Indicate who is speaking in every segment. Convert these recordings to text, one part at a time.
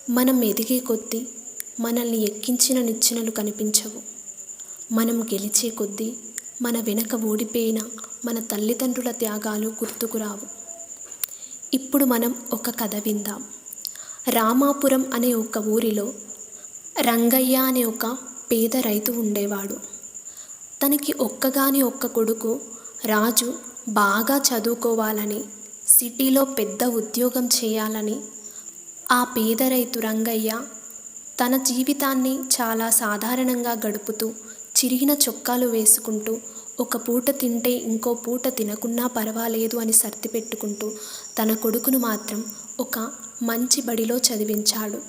Speaker 1: మనం ఎదిగే కొద్దీ మనల్ని ఎక్కించిన నిచ్చెనలు కనిపించవు. మనం గెలిచే కొద్దీ మన వెనక ఓడిపోయిన మన తల్లిదండ్రుల త్యాగాలు గుర్తుకురావు. ఇప్పుడు మనం ఒక కథ విందాం. రామాపురం అనే ఒక ఊరిలో రంగయ్య అనే ఒక పేద రైతు ఉండేవాడు. తనకి ఒక్కగాని ఒక్క కొడుకు రాజు బాగా చదువుకోవాలని, సిటీలో పెద్ద ఉద్యోగం చేయాలని. ఆ పేద రైతు రంగయ్య తన జీవితాన్ని చాలా సాధారణంగా గడుపుతూ, చిరిగిన చొక్కాలు వేసుకుంటూ, ఒక పూట తింటే ఇంకో పూట తినకున్నా పర్వాలేదు అని సర్ది పెట్టుకుంటూ తన కొడుకును మాత్రం ఒక మంచి బడిలో చదివించాడు.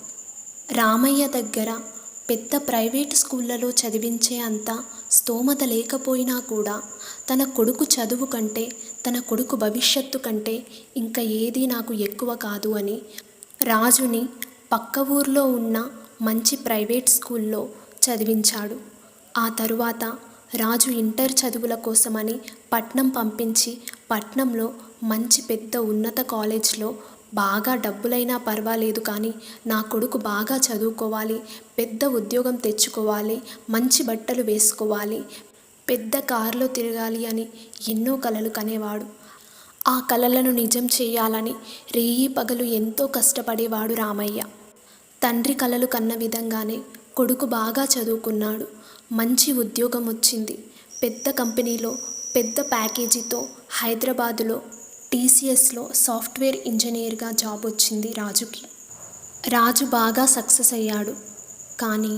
Speaker 1: రామయ్య దగ్గర పెద్ద ప్రైవేట్ స్కూళ్ళలో చదివించే అంత స్తోమత లేకపోయినా కూడా తన కొడుకు చదువు కంటే, తన కొడుకు భవిష్యత్తు కంటే ఇంకా ఏదీ నాకు ఎక్కువ కాదు అని రాజుని పక్క ఊర్లో ఉన్న మంచి ప్రైవేట్ స్కూల్లో చదివించాడు. ఆ తరువాత రాజు ఇంటర్ చదువుల కోసమని పట్నం పంపించి, పట్నంలో మంచి పెద్ద ఉన్నత కాలేజ్లో బాగా డబ్బులైనా పర్వాలేదు కానీ నా కొడుకు బాగా చదువుకోవాలి, పెద్ద ఉద్యోగం తెచ్చుకోవాలి, మంచి బట్టలు వేసుకోవాలి, పెద్ద కారులో తిరగాలి అని ఎన్నో కలలు కనేవాడు. ఆ కలలను నిజం చేయాలని రేయి పగలు ఎంతో కష్టపడేవాడు రామయ్య. తండ్రి కలలు కన్న విధంగానే కొడుకు బాగా చదువుకున్నాడు. మంచి ఉద్యోగం వచ్చింది. పెద్ద కంపెనీలో పెద్ద ప్యాకేజీతో హైదరాబాదులో టీసీఎస్లో సాఫ్ట్వేర్ ఇంజనీర్గా జాబ్ వచ్చింది రాజుకి. రాజు బాగా సక్సెస్ అయ్యాడు. కానీ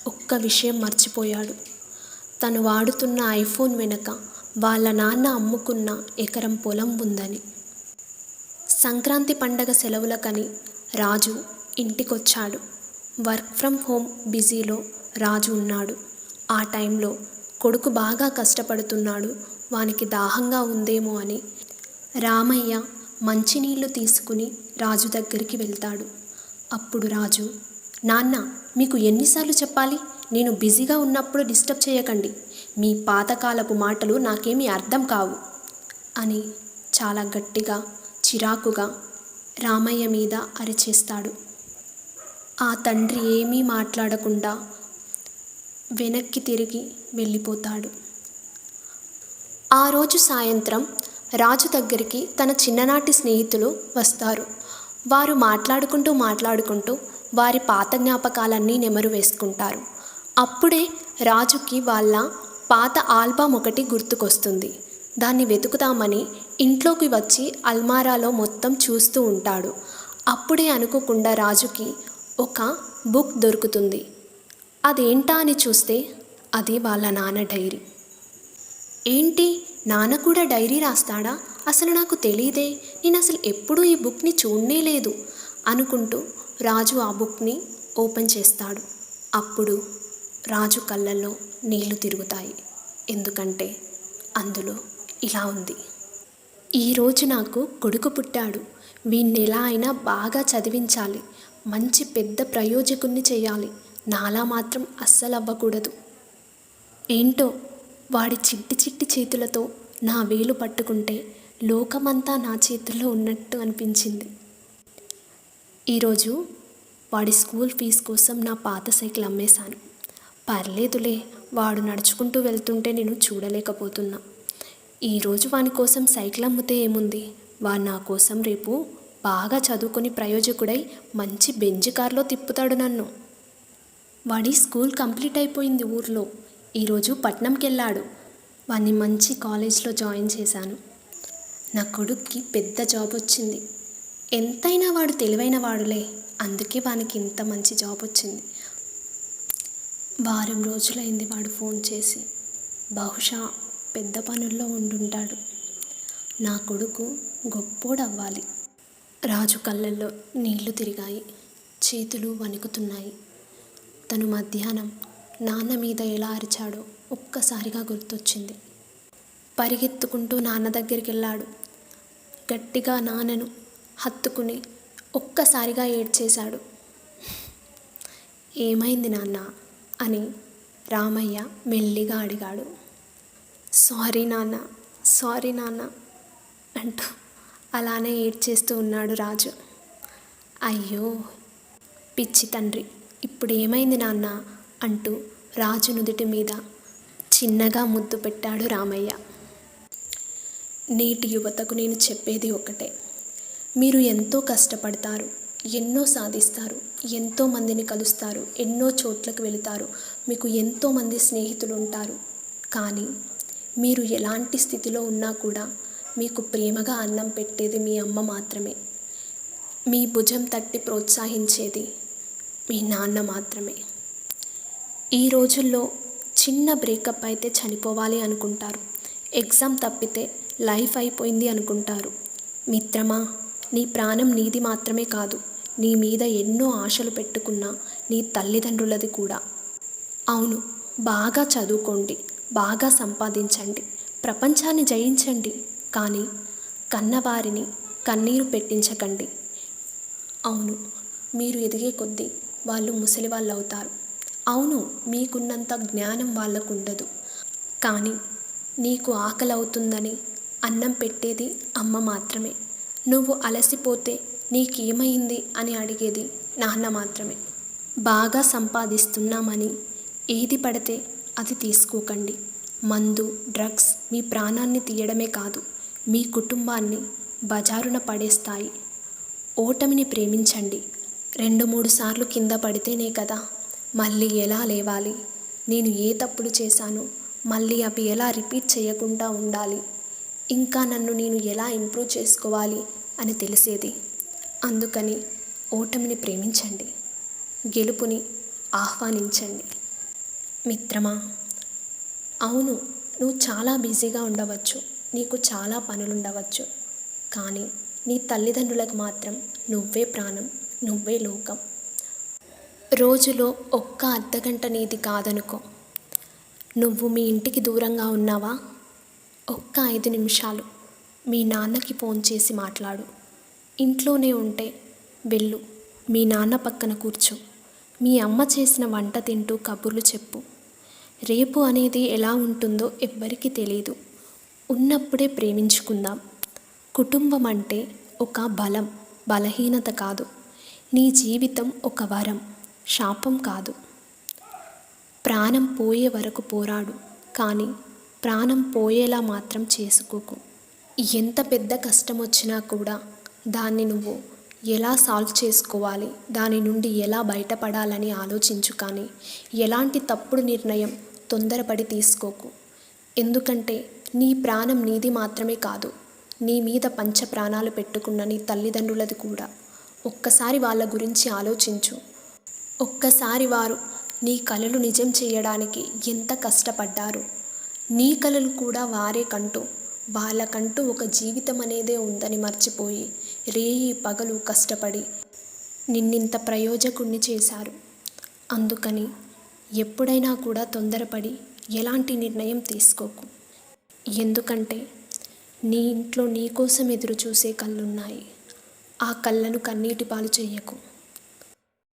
Speaker 1: ఒక్క విషయం మర్చిపోయాడు. తను వాడుతున్న ఐఫోన్ వెనక వాళ్ళ నాన్న అమ్ముకున్న ఎకరం పొలం ఉందని. సంక్రాంతి పండగ సెలవులకని రాజు ఇంటికొచ్చాడు. వర్క్ ఫ్రమ్ హోమ్ బిజీలో రాజు ఉన్నాడు. ఆ టైంలో కొడుకు బాగా కష్టపడుతున్నాడు, వానికి దాహంగా ఉందేమో అని రామయ్య మంచినీళ్లు తీసుకుని రాజు దగ్గరికి వెళ్తాడు. అప్పుడు రాజు, నాన్న మీకు ఎన్నిసార్లు చెప్పాలి, నేను బిజీగా ఉన్నప్పుడు డిస్టర్బ్ చేయకండి, మీ పాతకాలపు మాటలు నాకేమీ అర్థం కావు అని చాలా గట్టిగా చిరాకుగా రామయ్య మీద అరిచేస్తాడు. ఆ తండ్రి ఏమీ మాట్లాడకుండా వెనక్కి తిరిగి వెళ్ళిపోతాడు. ఆ రోజు సాయంత్రం రాజు దగ్గరికి తన చిన్ననాటి స్నేహితులు వస్తారు. వారు మాట్లాడుకుంటూ వారి పాత జ్ఞాపకాలన్నీ నెమరు వేసుకుంటారు. అప్పుడే రాజుకి వాళ్ళ పాత ఆల్బమ్ ఒకటి గుర్తుకొస్తుంది. దాన్ని వెతుకుతామని ఇంట్లోకి వచ్చి అల్మారాలో మొత్తం చూస్తూ ఉంటాడు. అప్పుడే అనుకోకుండా రాజుకి ఒక బుక్ దొరుకుతుంది. అదేంటా అని చూస్తే అది వాళ్ళ నాన్న డైరీ. ఏంటి, నాన్న కూడా డైరీ రాస్తాడా? అసలు నాకు తెలీదే, నేను అసలు ఎప్పుడూ ఈ బుక్ని చూడనే లేదు అనుకుంటూ రాజు ఆ బుక్ని ఓపెన్ చేస్తాడు. అప్పుడు రాజు కళ్ళల్లో నీళ్లు తిరుగుతాయి. ఎందుకంటే అందులో ఇలా ఉంది: ఈరోజు నాకు కొడుకు పుట్టాడు, వీణ్ణి ఎలా అయినా బాగా చదివించాలి, మంచి పెద్ద ప్రయోజకుణ్ణి చేయాలి, నాలా మాత్రం అస్సలు అవ్వకూడదు. ఏంటో వాడి చిట్టి చిట్టి చేతులతో నా వేలు పట్టుకుంటే లోకమంతా నా చేతుల్లో ఉన్నట్టు అనిపించింది. ఈరోజు వాడి స్కూల్ ఫీజు కోసం నా పాత సైకిల్ అమ్మేశాను. పర్లేదులే, వాడు నడుచుకుంటూ వెళ్తుంటే నేను చూడలేకపోతున్నా. ఈరోజు వాని కోసం సైకిల్ అమ్మితే ఏముంది, వాడు నా కోసం రేపు బాగా చదువుకొని ప్రయోజకుడై మంచి బెంజ్ కార్లో తిప్పుతాడు నన్ను. వాడి స్కూల్ కంప్లీట్ అయిపోయింది ఊర్లో, ఈరోజు పట్నంకి వెళ్ళాడు, వాడిని మంచి కాలేజ్లో జాయిన్ చేశాను. నా కొడుక్కి పెద్ద జాబ్ వచ్చింది. ఎంతైనా వాడు తెలివైన వాడులే, అందుకే వానికి ఇంత మంచి జాబ్ వచ్చింది. వారం రోజులైంది వాడు ఫోన్ చేసి. బహుశా పెద్ద పనుల్లో ఉండుంటాడు. నా కొడుకు గొప్పోడవ్వాలి. రాజు కళ్ళల్లో నీళ్లు తిరిగాయి, చేతులు వణుకుతున్నాయి. తను మధ్యాహ్నం నాన్న మీద ఎలా అరిచాడో ఒక్కసారిగా గుర్తొచ్చింది. పరిగెత్తుకుంటూ నాన్న దగ్గరికి వెళ్ళాడు. గట్టిగా నాన్నను హత్తుకుని ఒక్కసారిగా ఏడ్చేశాడు. ఏమైంది నాన్న అని రామయ్య మెల్లిగా అడిగాడు. సారీ నాన్న అంటూ అలానే ఏడ్చేస్తూ ఉన్నాడు రాజు. అయ్యో, పిచ్చి తండ్రి, ఇప్పుడు ఏమైంది నాన్న అంటూ రాజు నుదుటి మీద చిన్నగా ముద్దు పెట్టాడు రామయ్య. నేటి యువతకు నేను చెప్పేది ఒకటే, మీరు ఎంతో కష్టపడతారు, ఎన్నో సాధిస్తారు, ఎంతో మందిని కలుస్తారు, ఎన్నో చోట్లకు వెళుతారు, మీకు ఎంతోమంది స్నేహితులు ఉంటారు. కానీ మీరు ఎలాంటి స్థితిలో ఉన్నా కూడా మీకు ప్రేమగా అన్నం పెట్టేది మీ అమ్మ మాత్రమే. మీ భుజం తట్టి ప్రోత్సహించేది మీ నాన్న మాత్రమే. ఈ రోజుల్లో చిన్న బ్రేకప్ అయితే చనిపోవాలి అనుకుంటారు, ఎగ్జామ్ తప్పితే లైఫ్ అయిపోయింది అనుకుంటారు. మిత్రమా, నీ ప్రాణం నీది మాత్రమే కాదు, నీ మీద ఎన్నో ఆశలు పెట్టుకున్న నీ తల్లిదండ్రులది కూడా. అవును, బాగా చదువుకోండి, బాగా సంపాదించండి, ప్రపంచాన్ని జయించండి, కానీ కన్నవారిని కన్నీరు పెట్టించకండి. అవును, మీరు ఎదిగే కొద్దీ వాళ్ళు ముసలి వాళ్ళు అవుతారు. అవును, మీకున్నంత జ్ఞానం వాళ్ళకు ఉండదు. కానీ నీకు ఆకలి అవుతుందని అన్నం పెట్టేది అమ్మ మాత్రమే. నువ్వు అలసిపోతే నీకేమైంది అని అడిగేది నాన్న మాత్రమే. బాగా సంపాదిస్తున్నామని ఏది పడితే అది తీసుకోకండి. మందు, డ్రగ్స్ మీ ప్రాణాన్ని తీయడమే కాదు, మీ కుటుంబాన్ని బజారున పడేస్తాయి. ఓటమిని ప్రేమించండి. 2-3 సార్లు కింద పడితేనే కదా మళ్ళీ ఎలా లేవాలి, నేను ఏ తప్పులు చేశాను, మళ్ళీ అవి ఎలా రిపీట్ చేయకుండా ఉండాలి, ఇంకా నన్ను నేను ఎలా ఇంప్రూవ్ చేసుకోవాలి అని తెలిసేది. అందుకని ఓటమిని ప్రేమించండి, గెలుపుని ఆహ్వానించండి. మిత్రమా, అవును, నువ్వు చాలా బిజీగా ఉండవచ్చు, నీకు చాలా పనులుండవచ్చు, కానీ నీ తల్లిదండ్రులకు మాత్రం నువ్వే ప్రాణం, నువ్వే లోకం. రోజులో ఒక్క అర్ధగంట నీది కాదనుకో. నువ్వు మీ ఇంటికి దూరంగా ఉన్నావా? ఒక్క 5 నిమిషాలు మీ నాన్నకి ఫోన్ చేసి మాట్లాడు. ఇంట్లోనే ఉంటే వెళ్ళు, మీ నాన్న పక్కన కూర్చో, మీ అమ్మ చేసిన వంట తింటూ కబుర్లు చెప్పు. రేపు అనేది ఎలా ఉంటుందో ఎవ్వరికీ తెలీదు. ఉన్నప్పుడే ప్రేమించుకుందాం. కుటుంబం అంటే ఒక బలం, బలహీనత కాదు. నీ జీవితం ఒక వరం, శాపం కాదు. ప్రాణం పోయే వరకు పోరాడు, కానీ ప్రాణం పోయేలా మాత్రం చేసుకోకు. ఎంత పెద్ద కష్టం వచ్చినా కూడా దాన్ని నువ్వు ఎలా సాల్వ్ చేసుకోవాలి, దాని నుండి ఎలా బయటపడాలని ఆలోచించు, కానీ ఎలాంటి తప్పుడు నిర్ణయం తొందరపడి తీసుకోకు. ఎందుకంటే నీ ప్రాణం నీది మాత్రమే కాదు, నీ మీద పంచ ప్రాణాలు పెట్టుకున్న నీ తల్లిదండ్రులది కూడా. ఒక్కసారి వాళ్ళ గురించి ఆలోచించు. ఒక్కసారి వారు నీ కలలు నిజం చేయడానికి ఎంత కష్టపడ్డారు. నీ కలలు కూడా వారే కంటూ, వాళ్ళకంటూ ఒక జీవితం అనేదే ఉందని మర్చిపోయి రేయి పగలు కష్టపడి నిన్నింత ప్రయోజకుణ్ణి చేశారు. అందుకని ఎప్పుడైనా కూడా తొందరపడి ఎలాంటి నిర్ణయం తీసుకోకు. ఎందుకంటే నీ ఇంట్లో నీ కోసం ఎదురు చూసే కళ్ళున్నాయి. ఆ కళ్ళను కన్నీటి పాలు చెయ్యకు.